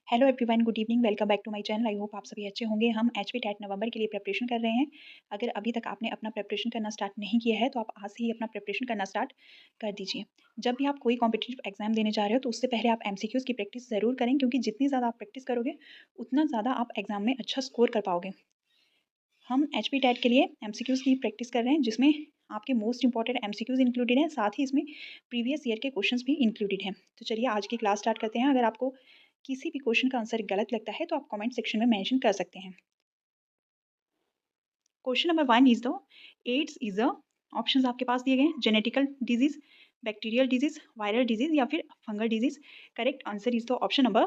Hello everyone, good evening, welcome back to my channel. I hope आप सभी अच्छे होंगे। हम एचपी टेट नवंबर के लिए प्रिपरेशन कर रहे हैं। अगर अभी तक आपने अपना प्रिपरेशन करना स्टार्ट नहीं किया है तो आप आज से ही अपना प्रिपरेशन करना स्टार्ट कर दीजिए। जब भी आप कोई कॉम्पिटिटिव एग्जाम देने जा रहे हो तो उससे पहले आप एमसीक्यूज़ की प्रैक्टिस ज़रूर करें, क्योंकि जितनी ज़्यादा आप प्रैक्टिस करोगे उतना ज़्यादा आप एग्जाम में अच्छा स्कोर कर पाओगे। हम एचपी टेट के लिए एमसीक्यूज़ की प्रैक्टिस कर रहे हैं, जिसमें आपके मोस्ट इंपॉर्टेंट एमसीक्यूज़ इंक्लूडेड हैं, साथ ही इसमें प्रीवियस ईयर के क्वेश्चंस भी इंक्लूडेड हैं। तो चलिए आज की क्लास स्टार्ट करते हैं। अगर आपको किसी भी क्वेश्चन का आंसर गलत लगता है तो आप कमेंट सेक्शन में मेंशन कर सकते हैं। Question number 1 is the AIDS is a, options आपके पास दिए गए हैं, genetical disease, bacterial disease, viral disease या फिर fungal disease. Correct answer is the option number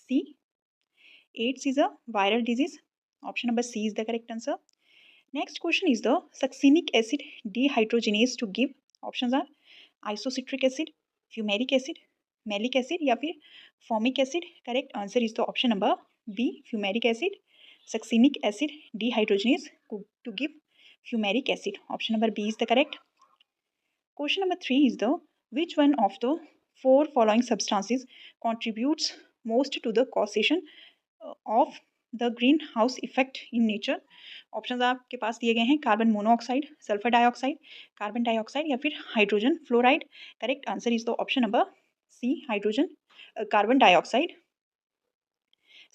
C, AIDS is a viral disease. Option number C is the correct answer. Next question is the succinic acid dehydrogenase to give, options are isocitric acid, fumaric acid, malic acid या फिर formic acid. Correct answer is the option number B, fumaric acid. Succinic acid dehydrogenase to give fumaric acid. Option number B is the correct. Question number 3 is the which one of the four following substances contributes most to the causation of the greenhouse effect in nature. Option आपके पास दिए गए हैं, carbon monoxide, sulphur dioxide, carbon dioxide या फिर hydrogen fluoride. Correct answer is the option number C, hydrogen carbon dioxide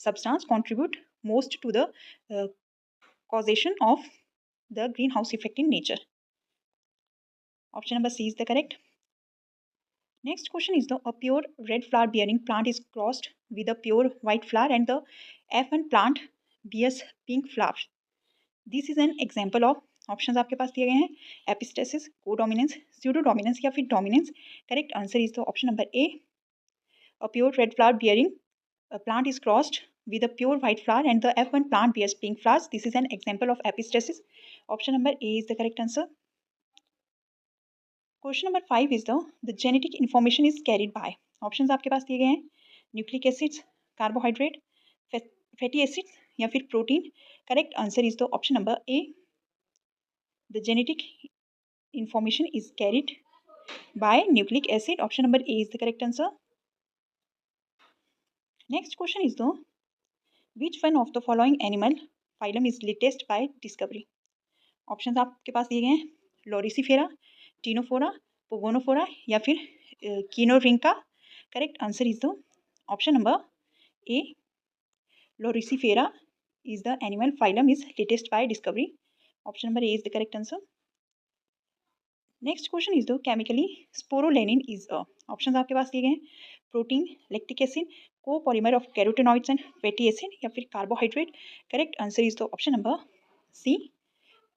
substance contribute most to the causation of the greenhouse effect in nature. Option number C is the correct. Next question is the a pure red flower bearing plant is crossed with a pure white flower and the F1 plant bears pink flowers. This is an example of, options आपके पास दिए गए हैं, epistasis, codominance, स्यूडोडोमिनेंस या फिर dominance. Correct answer is the option number A, a pure red flower bearing a plant is crossed with a pure white flower and the F1 plant bears pink flowers. This is an example of epistasis. Option number A is the correct answer. Question number 5 is the genetic information is carried by, options आपके पास दिए गए हैं, nucleic acids, carbohydrate, fatty acids या फिर protein. Correct answer is the option number A, the genetic information is carried by nucleic acid. Option number A is the correct answer. Next question is the which one of the following animal phylum is latest by discovery. Options आपके पास दिए गए हैं, लॉरिसीफेरा, Ctenophora, pogonophora या फिर kinorhyncha. Correct answer is the option number A, loricifera is the animal phylum is latest by discovery. Option number A is the correct answer. Next question is the chemically sporolanin is a, options आपके पास दिए गए हैं, protein, lactic acid, copolymer of carotenoids and fatty acid या फिर carbohydrate. Correct answer is the option number C,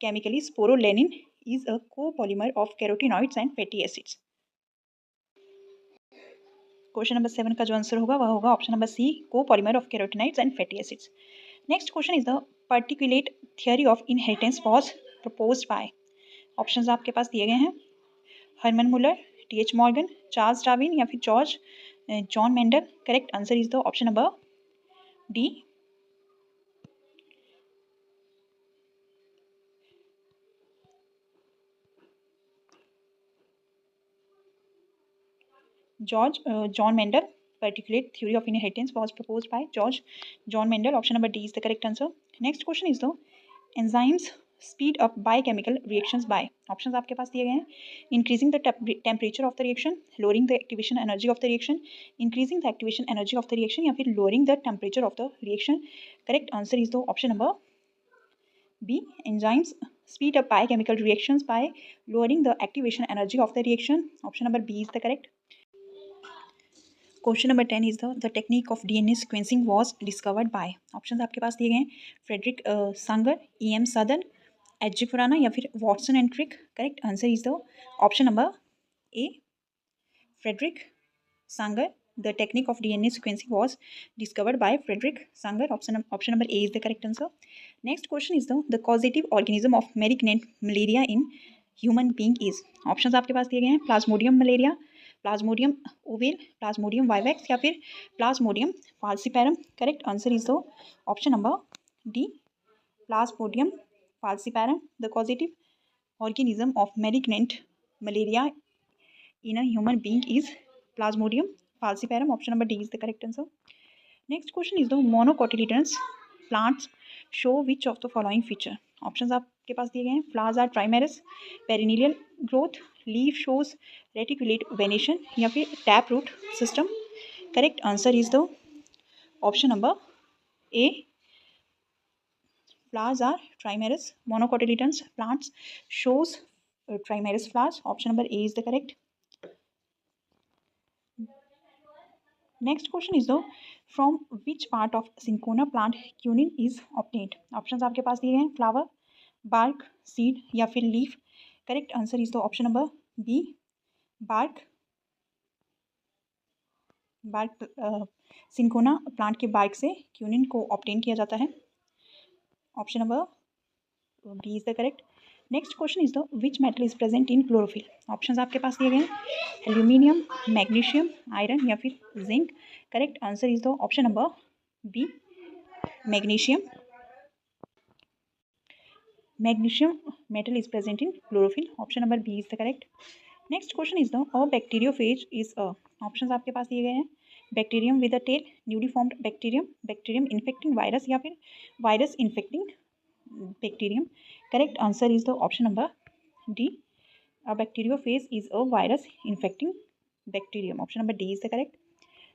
chemically sporolanin is a copolymer of carotenoids and fatty acids. Question number 7 का जो answer होगा वह होगा option number C, copolymer of carotenoids and fatty acids. Next question is the particulate theory of inheritance was proposed by, options आपके पास दिए गए हैं, Hermann Muller, T H. Morgan, Charles Darwin या फिर John Mendel. Correct answer is the option number D, John Mendel. Particulate theory of inheritance was proposed by John Mendel. Option number D is the correct answer. Next question is the enzymes speed up biochemical reactions by, options आपके पास दिए गए हैं, increasing the temperature of the reaction, lowering the activation energy of the reaction, increasing the activation energy of the reaction या फिर lowering the temperature of the reaction. Correct answer is the option number B, enzymes speed up biochemical reactions by lowering the activation energy of the reaction. Option number B is the correct. Question number 10 is the technique of DNA sequencing was discovered bye, options आपके पास दिए गए हैं, Frederick सांगर, ई.एम. सदन, H.G.. Khurana या फिर Watson and Crick. Correct answer is the option number A, Frederick Sanger. The technique of DNA sequencing was discovered by Frederick Sanger. Option number A is the correct answer. Next question is the causative organism of malignant malaria in human being is, options आपके पास दिए गए हैं, Plasmodium malaria, Plasmodium ovale, Plasmodium vivax या फिर Plasmodium falciparum. Correct answer is the option number D, Plasmodium फाल्सिपैरम। The causative organism of malignant malaria in a human being is Plasmodium falciparum. Option number D is the correct answer. Next question is the monocotyledons plants show which of the following feature. Options आपके पास दिए गए हैं। Flowers are trimerous, perennial growth, leaf shows reticulate venation या फिर tap root system. Correct answer is the option number A, flowers are trimerous. Monocotyledons plants shows trimerous flowers. Option number A is the correct. Next question is though, from which part of cinchona plant quinine is obtained? Options आपके पास दिए हैं। Flower, bark, seed या फिर leaf. Correct answer is the option number B, bark. bark cinchona plant के bark से quinine को obtain किया जाता है। Option number B is the correct. Next question is the which metal is present in chlorophyll. Options आपके पास दिए गए हैं। एल्यूमिनियम, मैग्नीशियम, आयरन या फिर zinc. Correct answer is the option number B, magnesium. Magnesium metal is present in chlorophyll. Option number B is the correct. Next question is the a bacteriophage is a. Options आपके पास दिए गए हैं। Bacterium with a tail, newly formed bacterium, bacterium infecting virus या फिर virus infecting bacterium. Correct answer is the option number D. A bacteriophage is a virus infecting bacterium. Option number D is the correct.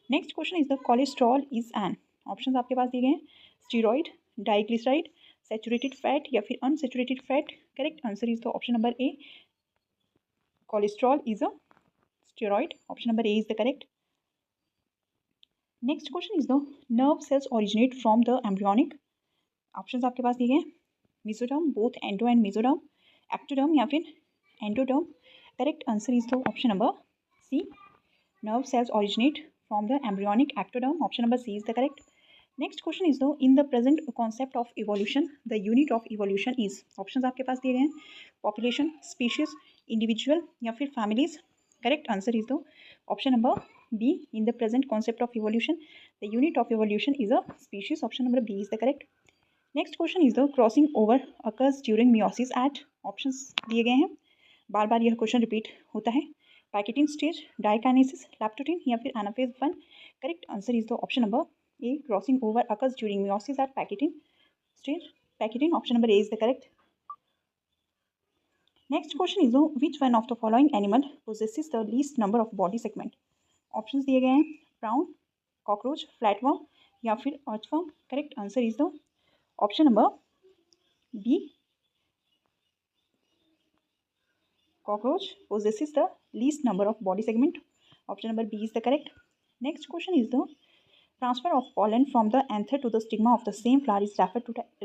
Next question is the cholesterol is an. Options आपके पास दिए गए हैं। Steroid, diglyceride, saturated fat या फिर unsaturated fat. Correct answer is the option number A. Cholesterol is a steroid. Option number A is the correct. Next question is the nerve cells originate from the embryonic. Options आपके पास दिए गए हैं। Mesoderm, both endo and mesoderm, ectoderm या फिर endoderm. Correct answer is the option number C, nerve cells originate from the embryonic ectoderm. Option number C is the correct. Next question is the in the present concept of evolution the unit of evolution is. Option आपके पास दिए गए हैं। Population, species, individual या फिर families. Correct answer is the option number B, in the present concept of evolution the unit of evolution is a species. Option number B is the correct. Next question is the crossing over occurs during meiosis at. Options दिए गए हैं। बार बार यह question repeat होता है। Pachytene stage, diakinesis, leptotene या फिर anaphase 1। Correct answer is the option number A, crossing over occurs during meiosis at pachytene stage. Pachytene option number A is the correct. Next question is the which one of the following animal possesses the least number of body segment. Options दिए गए हैं। Prawn, cockroach, flatworm या फिर earthworm. Correct answer is the option number B, cockroach possesses the least number of body segment. Option number B is the correct. Next question is the transfer of pollen from the anther to the stigma of the same flower is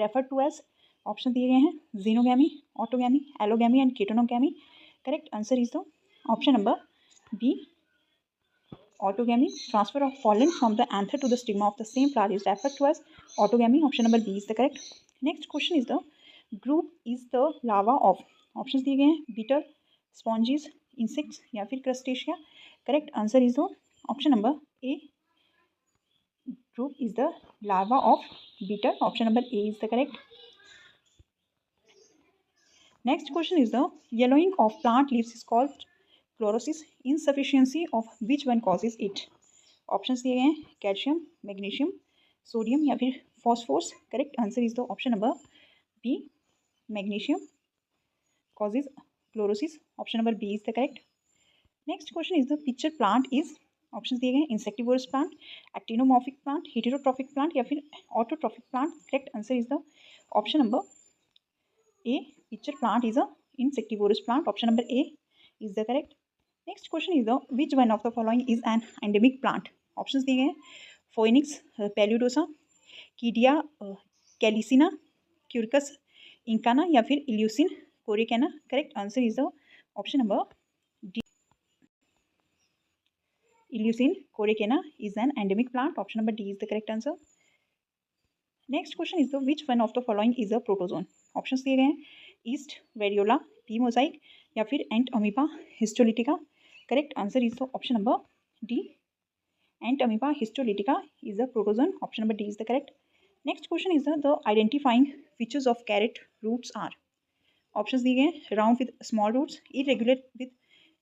referred to as. Option दिए गए हैं। xenogamy, autogamy, allogamy and ketonogamy. Correct answer is the option number B, autogamy. Transfer of pollen from the anther to the stigma of the same flower is referred to as autogamy. Option number B is the correct. Next question is the group is the larva of. Options दिए गए हैं। beetle, स्पॉन्जीज, insects या फिर crustacea. Correct answer is the option number A, group is the larva of beetle. Option number A is the correct. Next question is the yellowing of plant leaves is called chlorosis. Insufficiency of which one causes it. Options दिए गए हैं। Calcium, magnesium, sodium या फिर phosphorus. Correct answer is the option number B, magnesium causes chlorosis. Option number B is the correct. Next question is the picture plant is. Options दिए गए हैं। insectivorous plant, actinomorphic plant, heterotrophic plant या फिर autotrophic plant. Correct answer is the option number A, picture plant is a insectivorous plant. Option number A is the correct. Next question is the which one of the following is an endemic plant. Options दिए गए हैं। phoenix paludosa, Kidia calycina, Quercus incana या फिर Illucin coracana. Correct answer is the option number D, Eleusine coracana is an endemic plant. Option number D is the correct answer. Next question is the which one of the following is a protozoan. Options दिए गए हैं। Yeast, variola, pea mosaic या फिर Entamoeba histolytica. Correct answer is the option number D, Entamoeba histolytica is a protozoan. Option number D is the correct. Next question is the identifying features of carrot roots are. Options दिए गए हैं। Round with small roots, irregular with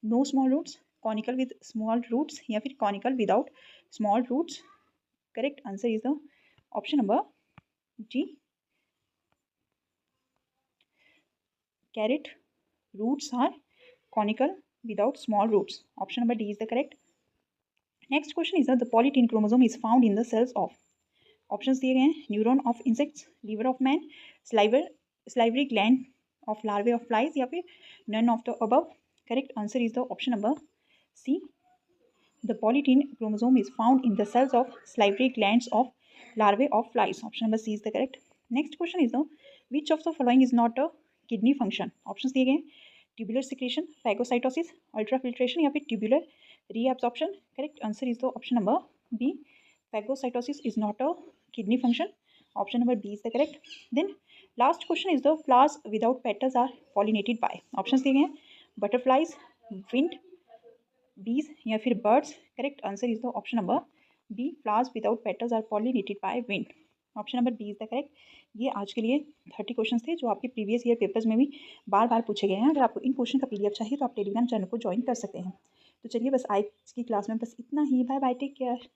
no small roots, conical with small roots या फिर conical without small roots. Correct answer is the option number D. Carrot roots are conical without small roots. Option number D is the correct. Next question is that the polytene chromosome is found in the cells of. Options दिए गए हैं neuron of insects, liver of man, salivary gland of larvae of flies या फिर none of the above. Correct answer is the option number C. The polytene chromosome is found in the cells of salivary glands of larvae of flies. Option number C is the correct. Next question is the which of the following is not a kidney function. Options दिए गए tubular secretion, phagocytosis, ultrafiltration या फिर tubular reabsorption. Correct answer is the option number B. Phagocytosis is not a kidney function. Option number B is the correct. Then last question is the flowers without petals are pollinated by. Options दिए गए हैं butterflies, wind, bees या फिर birds. Correct answer is the option number B. Flowers without petals are pollinated by wind. Option number B is the correct. ये आज के लिए 30 questions थे जो आपके प्रीवियस ईयर पेपर्स में भी बार बार पूछे गए हैं. अगर आपको इन क्वेश्चन का पीडीएफ चाहिए तो आप टेलीग्राम चैनल को ज्वाइन कर सकते हैं. तो चलिए बस आज की क्लास में बस इतना ही. Bye bye, take care.